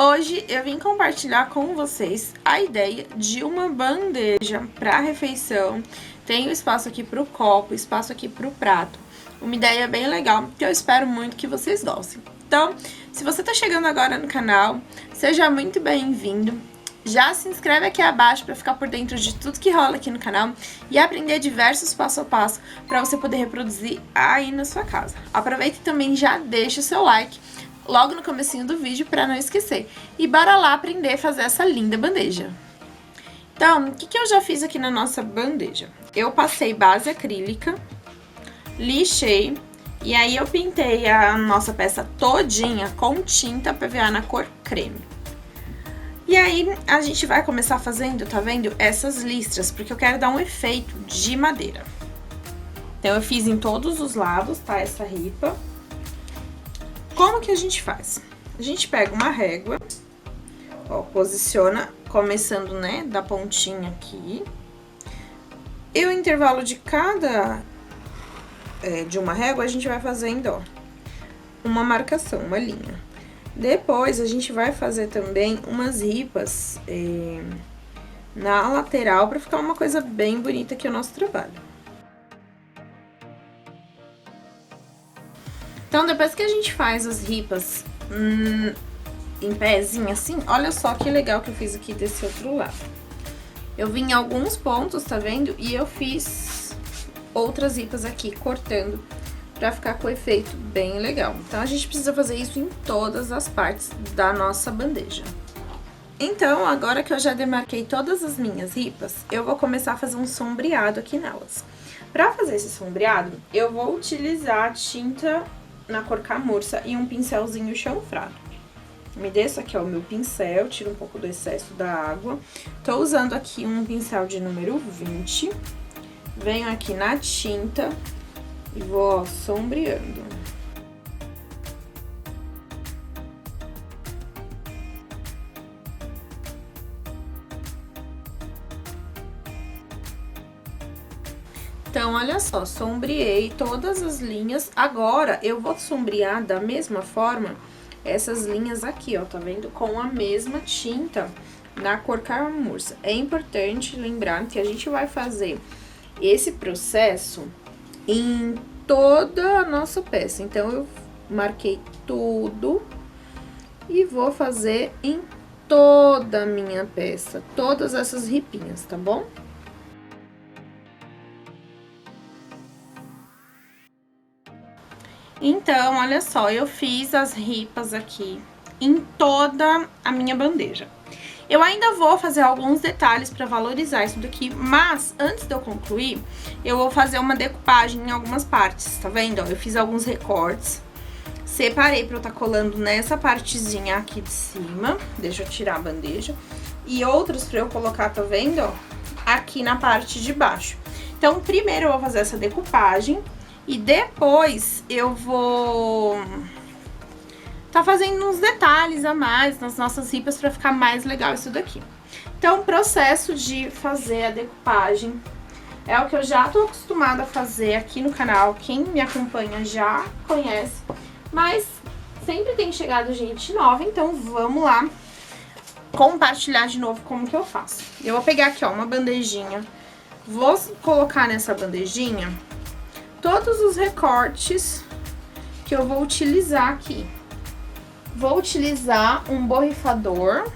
Hoje eu vim compartilhar com vocês a ideia de uma bandeja para refeição. Tem o espaço aqui para o copo, espaço aqui para o prato. Uma ideia bem legal que eu espero muito que vocês gostem. Então, se você está chegando agora no canal, seja muito bem-vindo. Já se inscreve aqui abaixo para ficar por dentro de tudo que rola aqui no canal e aprender diversos passo a passo para você poder reproduzir aí na sua casa. Aproveita e também já deixa o seu like logo no comecinho do vídeo para não esquecer. E bora lá aprender a fazer essa linda bandeja. Então, o que eu já fiz aqui na nossa bandeja? Eu passei base acrílica, lixei e aí eu pintei a nossa peça todinha com tinta PVA na cor creme. E aí, a gente vai começar fazendo, tá vendo? Essas listras, porque eu quero dar um efeito de madeira. Então, eu fiz em todos os lados, tá? Essa ripa. Como que a gente faz? A gente pega uma régua, ó, posiciona, começando, né, da pontinha aqui. E o intervalo de cada, de uma régua, a gente vai fazendo, ó, uma marcação, uma linha. Depois, a gente vai fazer também umas ripas na lateral, pra ficar uma coisa bem bonita aqui o nosso trabalho. Então, depois que a gente faz as ripas em pezinho assim, olha só que legal que eu fiz aqui desse outro lado. Eu vim em alguns pontos, tá vendo? E eu fiz outras ripas aqui, cortando, pra ficar com o efeito bem legal. Então, a gente precisa fazer isso em todas as partes da nossa bandeja. Então, agora que eu já demarquei todas as minhas ripas, eu vou começar a fazer um sombreado aqui nelas. Pra fazer esse sombreado, eu vou utilizar tinta na cor camurça e um pincelzinho chanfrado. Me desço aqui, ó, o meu pincel, tiro um pouco do excesso da água. Tô usando aqui um pincel de número 20. Venho aqui na tinta e vou, ó, sombreando. Então, olha só, sombreei todas as linhas. Agora, eu vou sombrear da mesma forma essas linhas aqui, ó, tá vendo? Com a mesma tinta na cor camurça. É importante lembrar que a gente vai fazer esse processo em toda a nossa peça. Então, eu marquei tudo e vou fazer em toda a minha peça, todas essas ripinhas, tá bom? Então, olha só, eu fiz as ripas aqui em toda a minha bandeja. Eu ainda vou fazer alguns detalhes para valorizar isso daqui, mas antes de eu concluir, eu vou fazer uma decupagem em algumas partes, tá vendo? Ó, eu fiz alguns recortes, separei pra eu tá colando nessa partezinha aqui de cima, deixa eu tirar a bandeja, e outros pra eu colocar, tá vendo? Ó, aqui na parte de baixo. Então, primeiro eu vou fazer essa decupagem. E depois eu vou tá fazendo uns detalhes a mais nas nossas ripas pra ficar mais legal isso daqui. Então, o processo de fazer a decupagem é o que eu já tô acostumada a fazer aqui no canal. Quem me acompanha já conhece, mas sempre tem chegado gente nova, então vamos lá compartilhar de novo como que eu faço. Eu vou pegar aqui, ó, uma bandejinha, vou colocar nessa bandejinha todos os recortes que eu vou utilizar aqui. Vou utilizar um borrifador.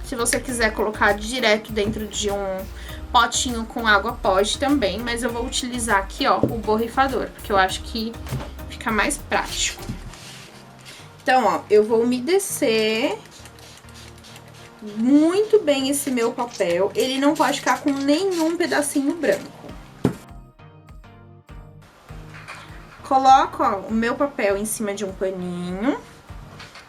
Se você quiser colocar direto dentro de um potinho com água, pode também. Mas eu vou utilizar aqui, ó, o borrifador, porque eu acho que fica mais prático. Então, ó, eu vou umedecer muito bem esse meu papel. Ele não pode ficar com nenhum pedacinho branco. Coloco, ó, o meu papel em cima de um paninho.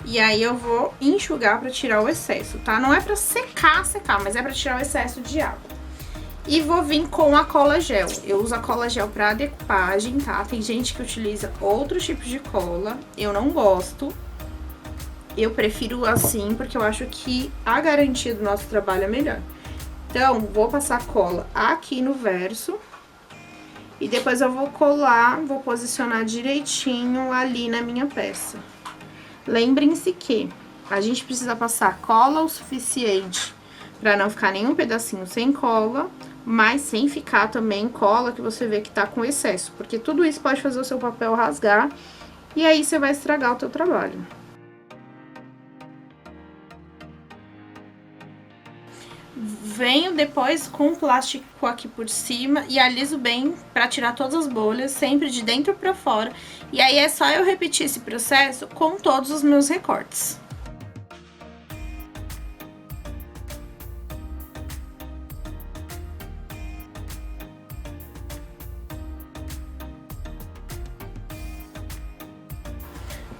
E aí, eu vou enxugar pra tirar o excesso, tá? Não é pra secar, mas é pra tirar o excesso de água. E vou vir com a cola gel. Eu uso a cola gel pra decupagem, tá? Tem gente que utiliza outros tipos de cola. Eu não gosto. Eu prefiro assim, porque eu acho que a garantia do nosso trabalho é melhor. Então, vou passar cola aqui no verso. E depois eu vou colar, vou posicionar direitinho ali na minha peça. Lembrem-se que A gente precisa passar cola o suficiente pra não ficar nenhum pedacinho sem cola, mas sem ficar também cola que você vê que tá com excesso, porque tudo isso pode fazer o seu papel rasgar e aí você vai estragar o teu trabalho. Venho depois com o plástico aqui por cima e aliso bem pra tirar todas as bolhas, sempre de dentro pra fora. E aí é só eu repetir esse processo com todos os meus recortes.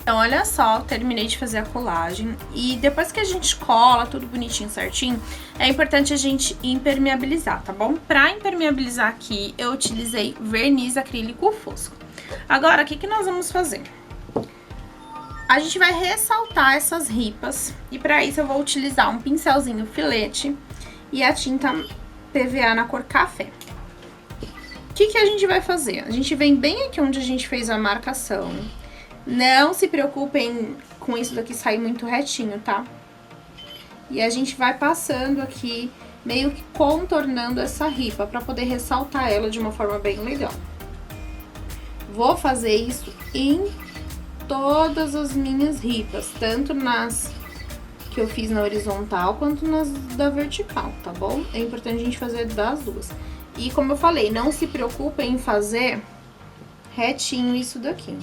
Então, olha só, terminei de fazer a colagem e depois que a gente cola tudo bonitinho, certinho, é importante a gente impermeabilizar, tá bom? Pra impermeabilizar aqui, eu utilizei verniz acrílico fosco. Agora, o que que nós vamos fazer? A gente vai ressaltar essas ripas e pra isso eu vou utilizar um pincelzinho filete e a tinta PVA na cor café. O que que a gente vai fazer? A gente vem bem aqui onde a gente fez a marcação. Não se preocupem com isso daqui sair muito retinho, tá? E a gente vai passando aqui, meio que contornando essa ripa, pra poder ressaltar ela de uma forma bem legal. Vou fazer isso em todas as minhas ripas, tanto nas que eu fiz na horizontal, quanto nas da vertical, tá bom? É importante a gente fazer das duas. E como eu falei, não se preocupem em fazer retinho isso daqui.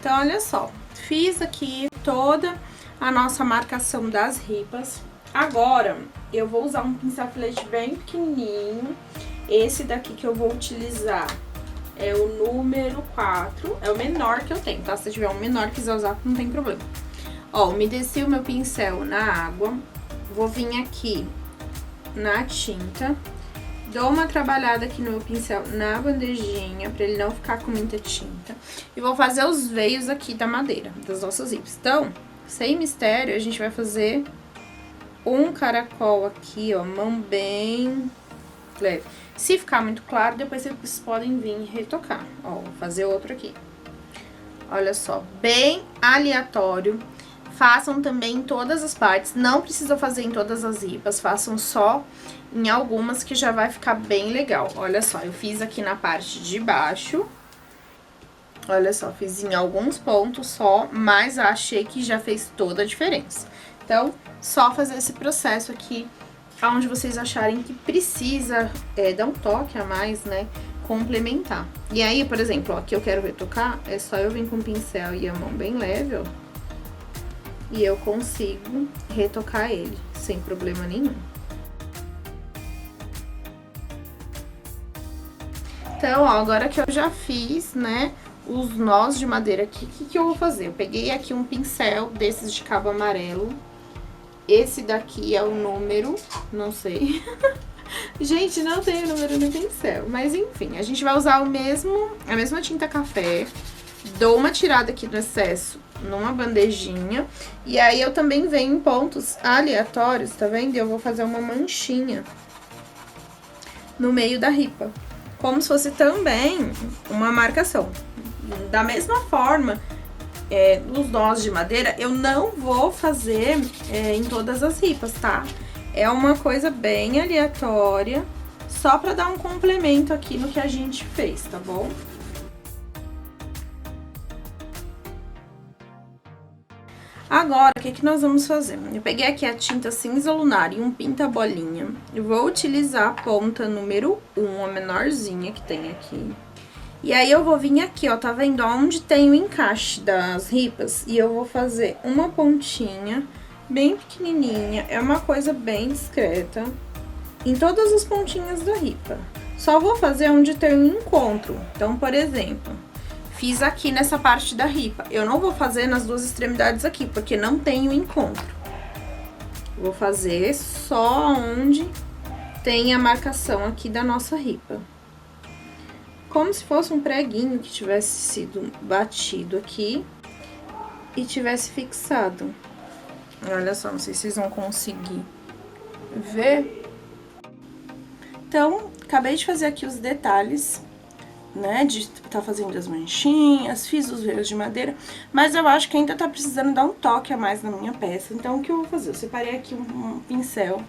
Então, olha só, fiz aqui toda a nossa marcação das ripas. Agora, eu vou usar um pincel filete bem pequenininho. Esse daqui que eu vou utilizar é o número 4, é o menor que eu tenho, tá? Se tiver um menor que quiser usar, não tem problema. Ó, umedeci o meu pincel na água, vou vir aqui na tinta, dou uma trabalhada aqui no meu pincel na bandejinha, pra ele não ficar com muita tinta. E vou fazer os veios aqui da madeira, das nossas ripas. Então, sem mistério, a gente vai fazer um caracol aqui, ó, mão bem leve. Se ficar muito claro, depois vocês podem vir retocar. Ó, vou fazer outro aqui. Olha só, bem aleatório. Façam também em todas as partes, não precisa fazer em todas as ripas, façam só em algumas que já vai ficar bem legal. Olha só, eu fiz aqui na parte de baixo. Olha só, fiz em alguns pontos só, mas achei que já fez toda a diferença. Então, só fazer esse processo aqui, onde vocês acharem que precisa dar um toque a mais, né? Complementar. E aí, por exemplo, ó, aqui eu quero retocar, é só eu vir com o pincel e a mão bem leve, ó. E eu consigo retocar ele, sem problema nenhum. Então, ó, agora que eu já fiz, né, os nós de madeira aqui, o que que eu vou fazer? Eu peguei aqui um pincel desses de cabo amarelo. Esse daqui é o número, não sei. Gente, não tem o número no pincel, mas enfim, a gente vai usar a mesma tinta café. Dou uma tirada aqui do excesso numa bandejinha. E aí, eu também venho em pontos aleatórios, tá vendo? Eu vou fazer uma manchinha no meio da ripa. Como se fosse também uma marcação. Da mesma forma, os nós de madeira, eu não vou fazer em todas as ripas, tá? É uma coisa bem aleatória, só pra dar um complemento aqui no que a gente fez, tá bom? Agora, o que que nós vamos fazer? Eu peguei aqui a tinta cinza lunar e um pinta-bolinha. Eu vou utilizar a ponta número 1, a menorzinha que tem aqui. E aí, eu vou vir aqui, ó, tá vendo? Onde tem o encaixe das ripas. E eu vou fazer uma pontinha bem pequenininha. É uma coisa bem discreta. Em todas as pontinhas da ripa. Só vou fazer onde tem um encontro. Então, por exemplo, fiz aqui nessa parte da ripa. Eu não vou fazer nas duas extremidades aqui, porque não tem o encontro. Vou fazer só onde tem a marcação aqui da nossa ripa. Como se fosse um preguinho que tivesse sido batido aqui e tivesse fixado. Olha só, não sei se vocês vão conseguir ver. Então, acabei de fazer aqui os detalhes né, de estar fazendo as manchinhas, fiz os veios de madeira, mas eu acho que ainda tá precisando dar um toque a mais na minha peça. Então, o que eu vou fazer? Eu separei aqui um pincel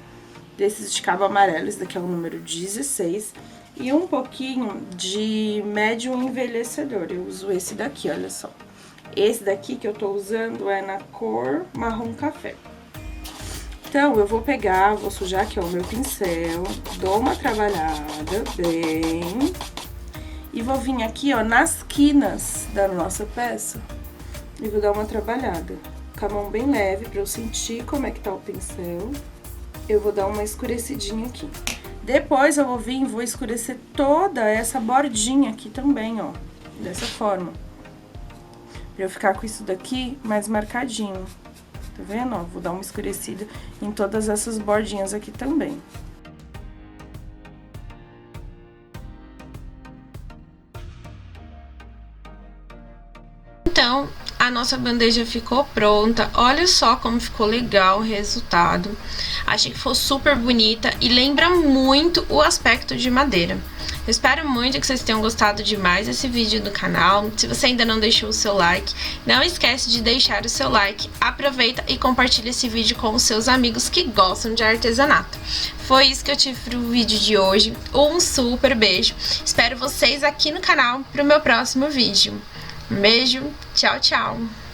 desses de cabo amarelo, esse daqui é o número 16, e um pouquinho de médio envelhecedor. Eu uso esse daqui, olha só. Esse daqui que eu tô usando é na cor marrom café. Então, eu vou pegar, vou sujar aqui, ó, o meu pincel, dou uma trabalhada bem, e vou vir aqui, ó, nas quinas da nossa peça, e vou dar uma trabalhada. Com a mão bem leve, pra eu sentir como é que tá o pincel. Eu vou dar uma escurecidinha aqui. Depois eu vou vir e vou escurecer toda essa bordinha aqui também, ó, dessa forma. Pra eu ficar com isso daqui mais marcadinho. Tá vendo, ó? Vou dar uma escurecida em todas essas bordinhas aqui também. Então, a nossa bandeja ficou pronta. Olha só como ficou legal o resultado. Achei que ficou super bonita e lembra muito o aspecto de madeira. Eu espero muito que vocês tenham gostado demais desse vídeo do canal. Se você ainda não deixou o seu like, não esquece de deixar o seu like. Aproveita e compartilha esse vídeo com os seus amigos que gostam de artesanato. Foi isso que eu tive pro vídeo de hoje. Um super beijo. Espero vocês aqui no canal pro meu próximo vídeo. Um beijo, tchau, tchau!